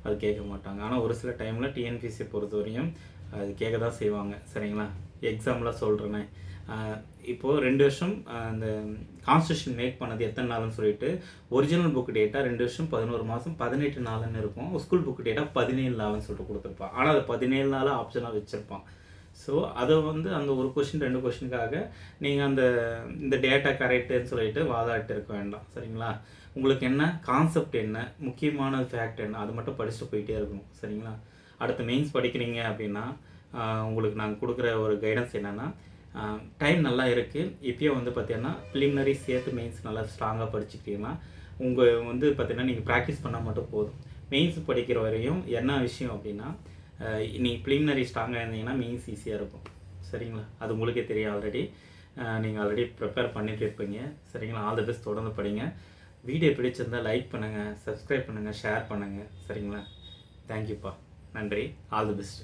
அது கேட்க மாட்டாங்க. ஆனால் ஒரு சில டைமில் டிஎன்பிசி பொறுத்தவரையும் அது கேட்க தான் செய்வாங்க. சரிங்களா? எக்ஸாம்பிளாக சொல்கிறேனே, இப்போது 2 வருஷம் அந்த கான்ஸ்டியூஷன் மேக் பண்ணது எத்தனை நாள்னு சொல்லிட்டு ஒரிஜினல் புக் டேட்டா 2 வருஷம் 11 மாதம் 18 நாள்னு இருக்கும். ஸ்கூல் புக் டேட்டா 17 நாள்னு சொல்லிட்டு கொடுத்துருப்பான். ஆனால் அது 17 நாளாக ஆப்ஷனாக வச்சுருப்பான். ஸோ அதை வந்து அந்த ஒரு கொஷின் 2 கொஷினுக்காக நீங்கள் இந்த டேட்டா கரெக்டுன்னு சொல்லிட்டு வாதாட்டு இருக்க வேண்டாம். சரிங்களா? உங்களுக்கு என்ன கான்செப்ட், என்ன முக்கியமான ஃபேக்ட் என்ன, அது மட்டும் படிச்சுட்டு போயிட்டே இருக்கணும். சரிங்களா? அடுத்து மெயின்ஸ் படிக்கிறீங்க அப்படின்னா உங்களுக்கு நாங்கள் கொடுக்குற ஒரு கைடன்ஸ் என்னென்னா, டைம் நல்லா இருக்குது. இப்போயே வந்து பார்த்தீங்கன்னா ப்ரிலிமினரி சேர்த்து மெயின்ஸ் நல்லா ஸ்ட்ராங்காக படிச்சுக்கிட்டீங்கன்னா உங்கள் வந்து பார்த்தீங்கன்னா நீங்கள் ப்ராக்டிஸ் பண்ணால் மட்டும் போதும். மெயின்ஸ் படிக்கிற வரையும் என்ன விஷயம் அப்படின்னா, நீங்கள் ப்ரிலிமினரி ஸ்ட்ராங்காக இருந்தீங்கன்னா மெயின்ஸ் ஈஸியாக இருக்கும். சரிங்களா? அது உங்களுக்கே தெரியும். நீங்கள் ஆல்ரெடி ப்ரிப்பேர் பண்ணிட்டு இருப்பீங்க. சரிங்களா? All the best. தொடர்ந்து படிங்க. வீடியோ பிடிச்சிருந்தால் லைக் பண்ணுங்கள், சப்ஸ்கிரைப் பண்ணுங்கள், ஷேர் பண்ணுங்கள். சரிங்களா? தேங்க்யூப்பா. நன்றி. All the best.